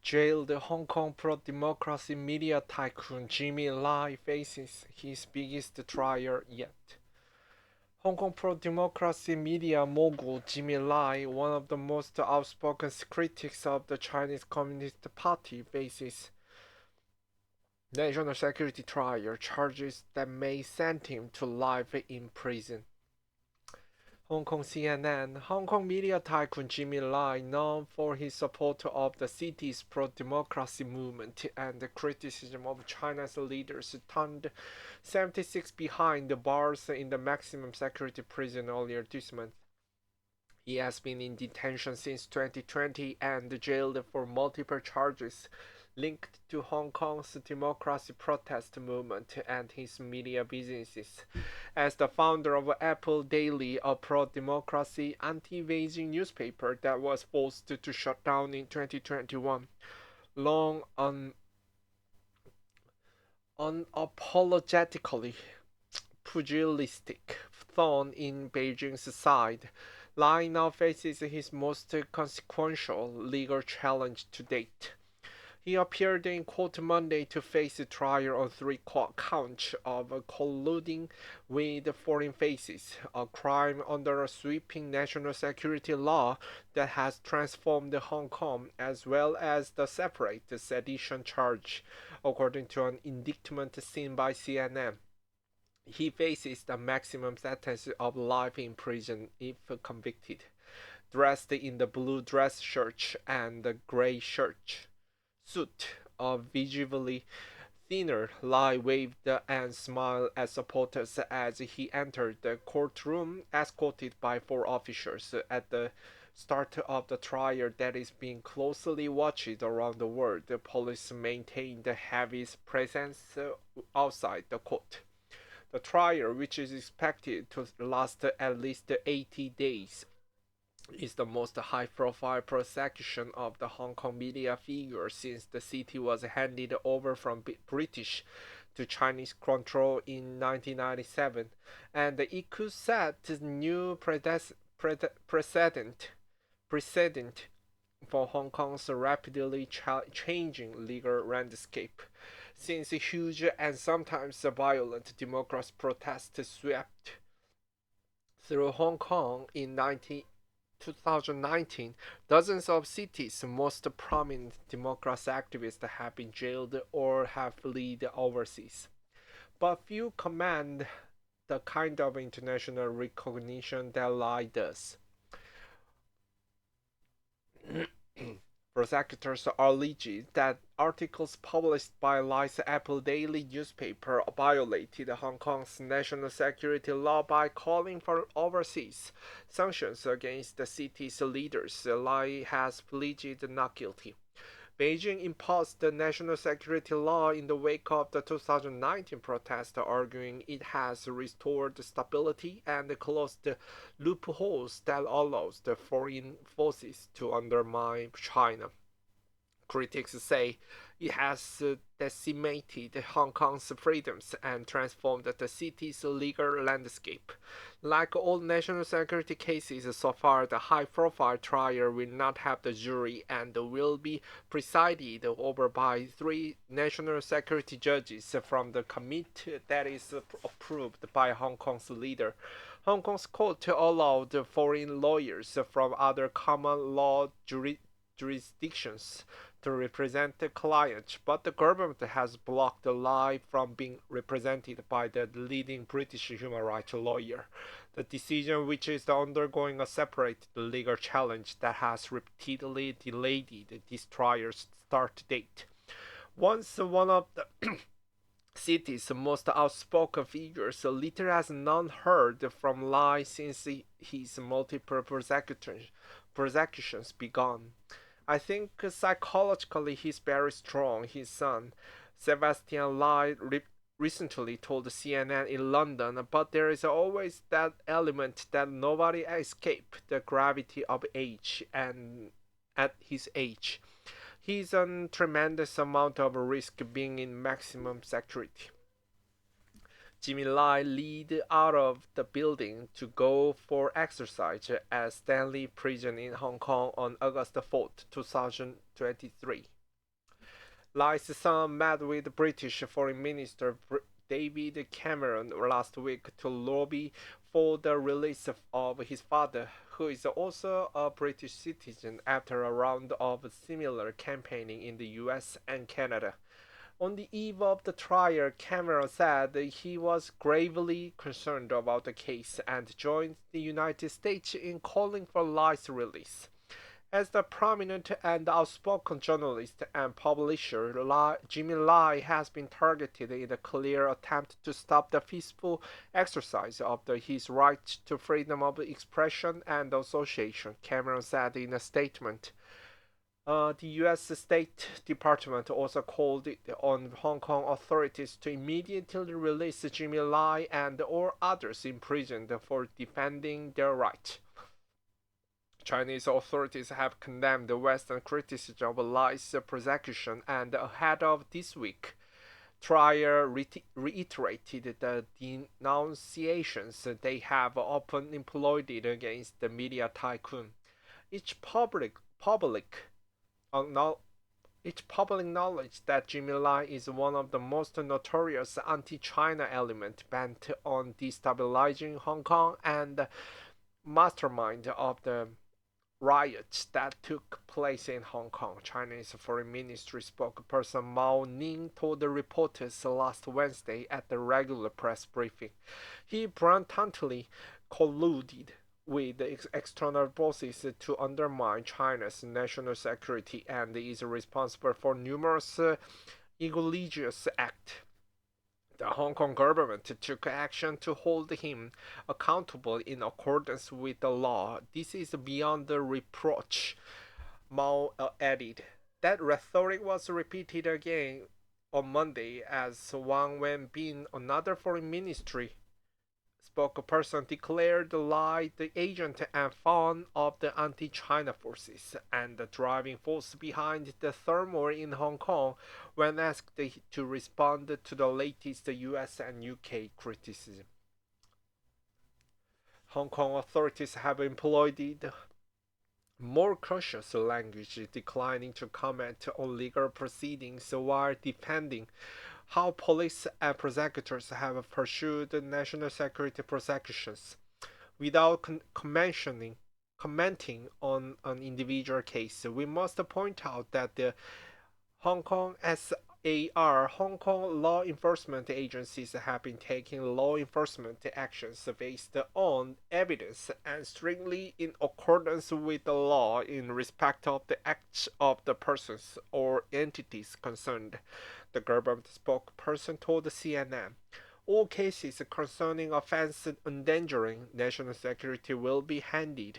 Jailed Hong Kong pro-democracy media tycoon Jimmy Lai faces his biggest trial yet. Hong Kong pro-democracy media mogul Jimmy Lai, one of the most outspoken critics of the Chinese Communist Party, faces national security trial charges that may send him to life in prison. Hong Kong CNN, Hong Kong media tycoon Jimmy Lai, known for his support of the city's pro-democracy movement and the criticism of China's leaders, turned 76 behind the bars in the maximum security prison earlier this month. He has been in detention since 2020 and jailed for multiple charges linked to Hong Kong's democracy protest movement and his media businesses. As the founder of Apple Daily, a pro-democracy, anti-Beijing newspaper that was forced to shut down in 2021, long unapologetically pugilistic thorn in Beijing's side, Lai now faces his most consequential legal challenge to date. He appeared in court Monday to face a trial on three counts of colluding with foreign faces, a crime under a sweeping national security law that has transformed Hong Kong, as well as the separate sedition charge, according to an indictment seen by CNN. He faces the maximum sentence of life in prison if convicted, dressed in the blue dress shirt and the gray shirt suit, a visibly thinner Lai waved and smiled at supporters as he entered the courtroom, escorted by four officers. At the start of the trial that is being closely watched around the world, the police maintained the heaviest presence outside the court. The trial, which is expected to last at least 80 days, is the most high-profile prosecution of the Hong Kong media figure since the city was handed over from British to Chinese control in 1997, and it could set new precedent for Hong Kong's rapidly changing legal landscape, since huge and sometimes violent democracy protests swept through Hong Kong in 2019, dozens of cities' most prominent democracy activists have been jailed or have fled overseas. But few command the kind of international recognition that Lai does. Prosecutors allege that articles published by Lai's Apple Daily newspaper violated Hong Kong's national security law by calling for overseas sanctions against the city's leaders. Lai has pleaded not guilty. Beijing imposed the national security law in the wake of the 2019 protest, arguing it has restored stability and closed loopholes that allows the foreign forces to undermine China. Critics say it has decimated Hong Kong's freedoms and transformed the city's legal landscape. Like all national security cases so far, the high-profile trial will not have the jury and will be presided over by three national security judges from the committee that is approved by Hong Kong's leader. Hong Kong's court allowed foreign lawyers from other common law jurisdictions to represent the client, but the government has blocked Lai from being represented by the leading British human rights lawyer. The decision, which is undergoing a separate legal challenge that has repeatedly delayed this trial's start date. Once one of the city's most outspoken figures, little has none heard from Lai since his multiple prosecutions began. I think psychologically he's very strong. His son, Sebastian Lai, recently told CNN in London, but there is always that element that nobody escapes the gravity of age, and at his age, he's a tremendous amount of risk being in maximum security. Jimmy Lai led out of the building to go for exercise at Stanley Prison in Hong Kong on August 4, 2023. Lai's son met with British Foreign Minister David Cameron last week to lobby for the release of his father, who is also a British citizen, after a round of similar campaigning in the US and Canada. On the eve of the trial, Cameron said he was gravely concerned about the case and joined the United States in calling for Lai's release. As the prominent and outspoken journalist and publisher, Jimmy Lai has been targeted in a clear attempt to stop the peaceful exercise of his right to freedom of expression and association, Cameron said in a statement. The U.S. State Department also called on Hong Kong authorities to immediately release Jimmy Lai and all others imprisoned for defending their right. Chinese authorities have condemned the Western criticism of Lai's prosecution, and ahead of this week, trial reiterated the denunciations they have openly employed against the media tycoon. Each public knowledge that Jimmy Lai is one of the most notorious anti-China elements bent on destabilizing Hong Kong and mastermind of the riots that took place in Hong Kong. Chinese Foreign Ministry spokesperson Mao Ning told the reporters last Wednesday at the regular press briefing. He blatantly colluded with external forces to undermine China's national security and is responsible for numerous egregious acts. The Hong Kong government took action to hold him accountable in accordance with the law. This is beyond the reproach, Mao added. That rhetoric was repeated again on Monday as Wang Wenbin, another foreign ministry spokesperson, declared Lai the agent and fawn of the anti-China forces and the driving force behind the turmoil in Hong Kong when asked to respond to the latest US and UK criticism. Hong Kong authorities have employed more cautious language, declining to comment on legal proceedings while defending how police and prosecutors have pursued national security prosecutions without commenting on an individual case. We must point out that the Hong Kong SAR, Hong Kong law enforcement agencies, have been taking law enforcement actions based on evidence and strictly in accordance with the law in respect of the acts of the persons or entities concerned, the government spokesperson told CNN. All cases concerning offense endangering national security will be handled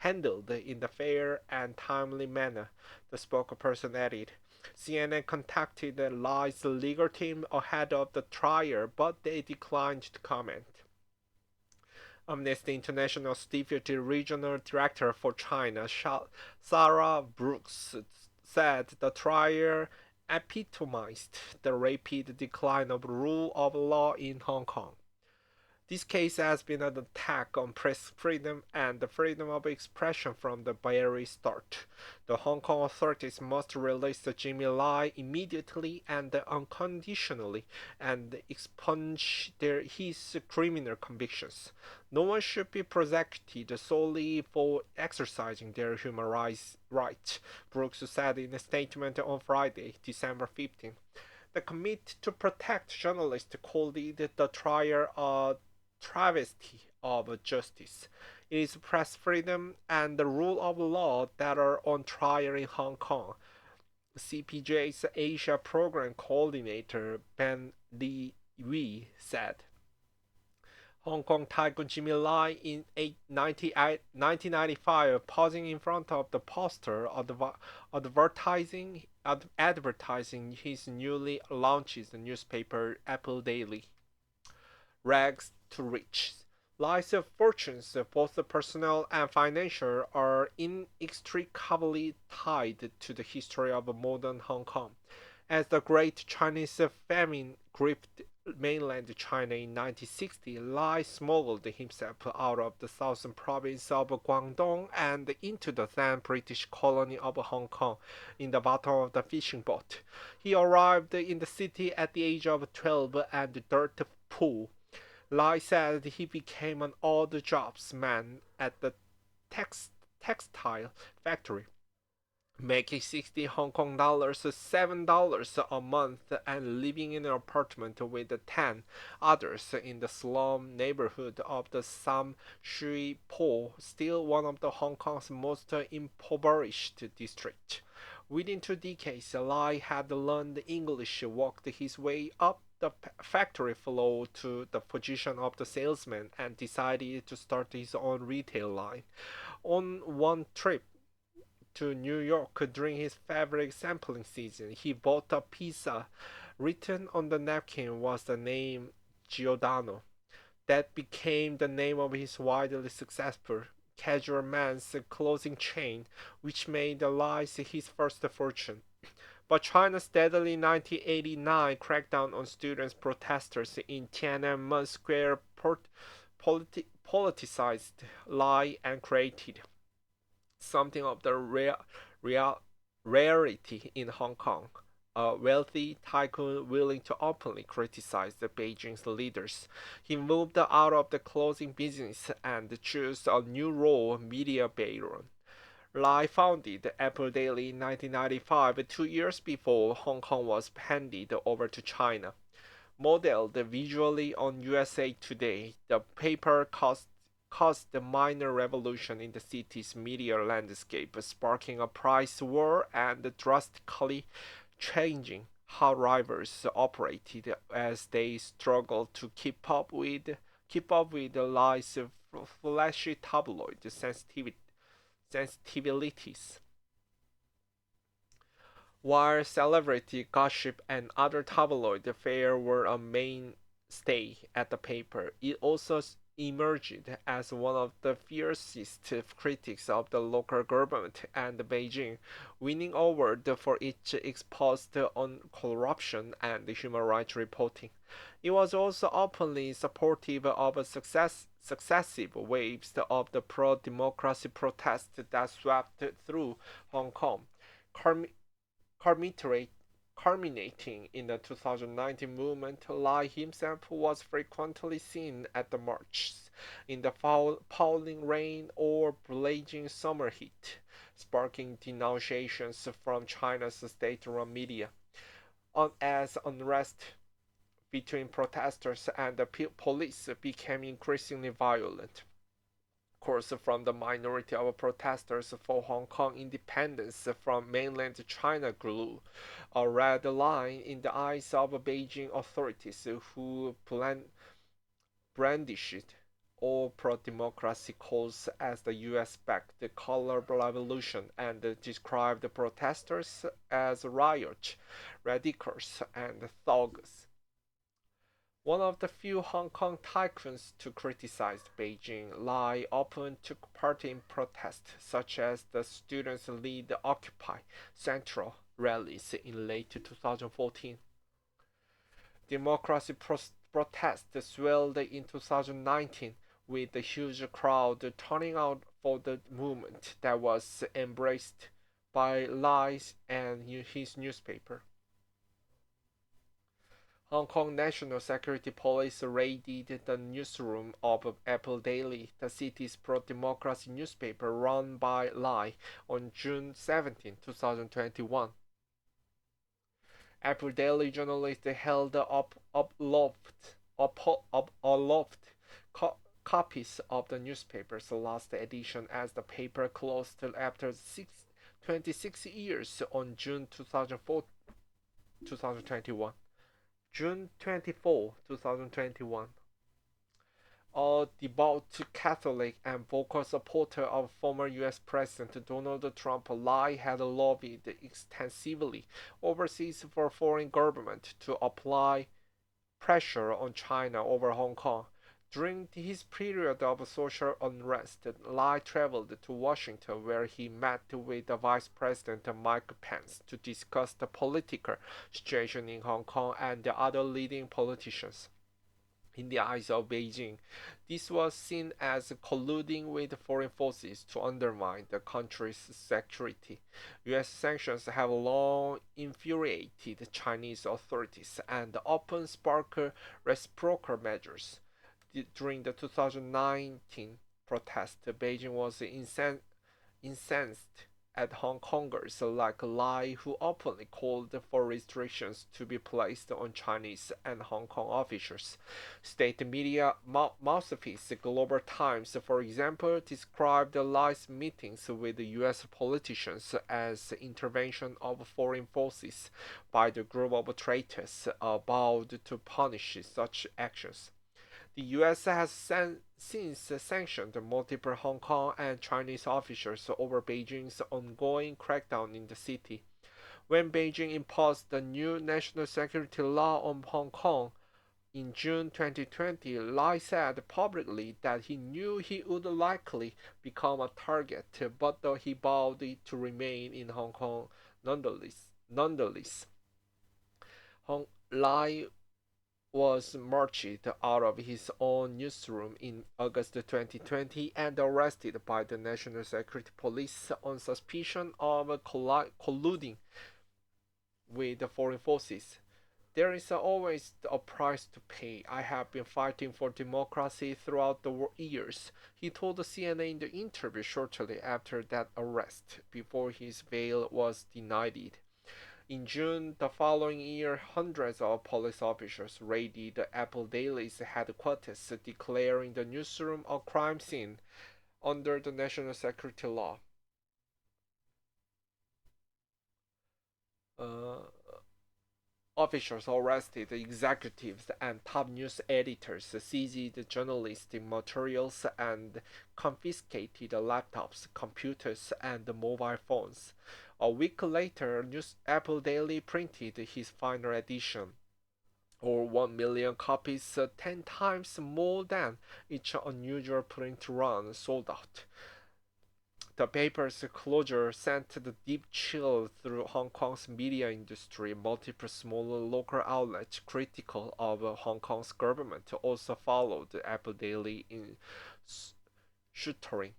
in a fair and timely manner, the spokesperson added. CNN contacted Lai's legal team ahead of the trial, but they declined to comment. Amnesty International's Deputy Regional Director for China, Sarah Brooks, said the trial epitomized the rapid decline of rule of law in Hong Kong. This case has been an attack on press freedom and the freedom of expression from the very start. The Hong Kong authorities must release Jimmy Lai immediately and unconditionally and expunge his criminal convictions. No one should be prosecuted solely for exercising their human rights, Brooks said in a statement on Friday, December 15. The Committee to Protect Journalists called it the trial a travesty of justice. It is press freedom and the rule of law that are on trial in Hong Kong. CPJ's Asia Program Coordinator Ben Li Wei said. Hong Kong tycoon Jimmy Lai in 1995 posing in front of the poster advertising his newly launched newspaper Apple Daily. Rags to riches. Lai's fortunes, both personal and financial, are inextricably tied to the history of modern Hong Kong. As the Great Chinese Famine gripped mainland China in 1960, Lai smuggled himself out of the southern province of Guangdong and into the then British colony of Hong Kong in the bottom of the fishing boat. He arrived in the city at the age of 12 and dirt pool. Lai said he became an odd jobs man at the tex- textile factory, making 60 Hong Kong dollars, $7 a month, and living in an apartment with 10 others in the slum neighborhood of the Sam Shui Po, still one of the Hong Kong's most impoverished districts. Within 2 decades, Lai had learned English, worked his way up the factory floor to the position of the salesman, and decided to start his own retail line. On one trip to New York during his fabric sampling season, he bought a pizza. Written on the napkin was the name Giordano. That became the name of his widely successful casual men's clothing chain, which made the Lies his first fortune. But China's deadly 1989 crackdown on student protesters in Tiananmen Square politicized Lai and created something of the rarity in Hong Kong. A wealthy tycoon willing to openly criticize the Beijing's leaders. He moved out of the clothing business and chose a new role, media baron. Lai founded Apple Daily in 1995, 2 years before Hong Kong was handed over to China. Modeled visually on USA Today, the paper caused a minor revolution in the city's media landscape, sparking a price war and drastically changing how rivals operated as they struggled to keep up with the Lai's flashy tabloid sensitivities. While celebrity gossip and other tabloid fare were a mainstay at the paper, it also emerged as one of the fiercest critics of the local government and Beijing, winning awards for its exposed on corruption and human rights reporting. It was also openly supportive of successive waves of the pro-democracy protests that swept through Hong Kong, culminating in the 2019 movement. Lai himself was frequently seen at the marches in the pouring rain or blazing summer heat, sparking denunciations from China's state-run media. As unrest between protesters and the police became increasingly violent, course, from the minority of protesters for Hong Kong independence from mainland China grew, a red line in the eyes of Beijing authorities who brandished all pro-democracy calls as the US-backed color revolution and described the protesters as riot, radicals, and thugs. One of the few Hong Kong tycoons to criticize Beijing, Lai often took part in protests such as the students lead Occupy Central rallies in late 2014. Democracy protests swelled in 2019 with a huge crowd turning out for the movement that was embraced by Lai and his newspaper. Hong Kong National Security Police raided the newsroom of Apple Daily, the city's pro-democracy newspaper run by Lai, on June 17, 2021. Apple Daily journalists held up aloft copies of the newspaper's last edition as the paper closed after 26 years on June 2021. June 24, 2021. A devout Catholic and vocal supporter of former US President Donald Trump, Lai had lobbied extensively overseas for foreign government to apply pressure on China over Hong Kong. During his period of social unrest, Lai traveled to Washington where he met with Vice President Mike Pence to discuss the political situation in Hong Kong and the other leading politicians. In the eyes of Beijing, this was seen as colluding with foreign forces to undermine the country's security. U.S. sanctions have long infuriated Chinese authorities and often sparked reciprocal measures. During the 2019 protest, Beijing was incensed at Hong Kongers like Lai, who openly called for restrictions to be placed on Chinese and Hong Kong officials. State media mouthpiece Global Times, for example, described Lai's meetings with U.S. politicians as intervention of foreign forces by the group of traitors vowed to punish such actions. The U.S. has since sanctioned multiple Hong Kong and Chinese officials over Beijing's ongoing crackdown in the city. When Beijing imposed the new national security law on Hong Kong in June 2020, Lai said publicly that he knew he would likely become a target, but he vowed to remain in Hong Kong nonetheless. Lai was marched out of his own newsroom in August 2020 and arrested by the National Security Police on suspicion of colluding with the foreign forces. There is always a price to pay. I have been fighting for democracy throughout the years, he told CNN in the interview shortly after that arrest, before his bail was denied. In June the following year, hundreds of police officers raided Apple Daily's headquarters, declaring the newsroom a crime scene under the national security law. Uh, Officials arrested executives and top news editors, seized journalistic materials, and confiscated laptops, computers, and mobile phones. A week later, Apple Daily printed his final edition, or 1 million copies, 10 times more than each unusual print run sold out. The paper's closure sent a deep chill through Hong Kong's media industry. Multiple smaller local outlets critical of Hong Kong's government also followed Apple Daily in shuttering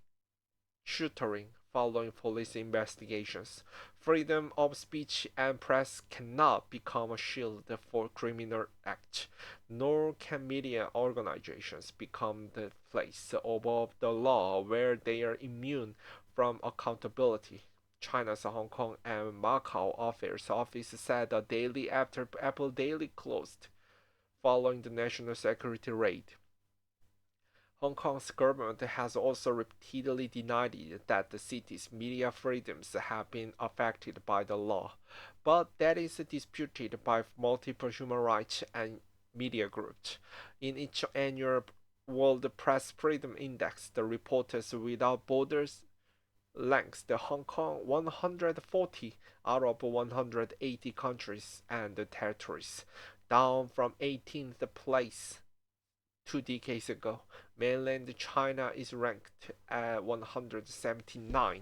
following police investigations. Freedom of speech and press cannot become a shield for criminal acts, nor can media organizations become the place above the law where they are immune from accountability. China's Hong Kong and Macau Affairs Office said a day after Apple Daily closed, following the national security raid. Hong Kong's government has also repeatedly denied that the city's media freedoms have been affected by the law, but that is disputed by multiple human rights and media groups. In its annual World Press Freedom Index, the Reporters Without Borders ranks the Hong Kong 140 out of 180 countries and territories, down from 18th place 2 decades ago. Mainland China is ranked at 179.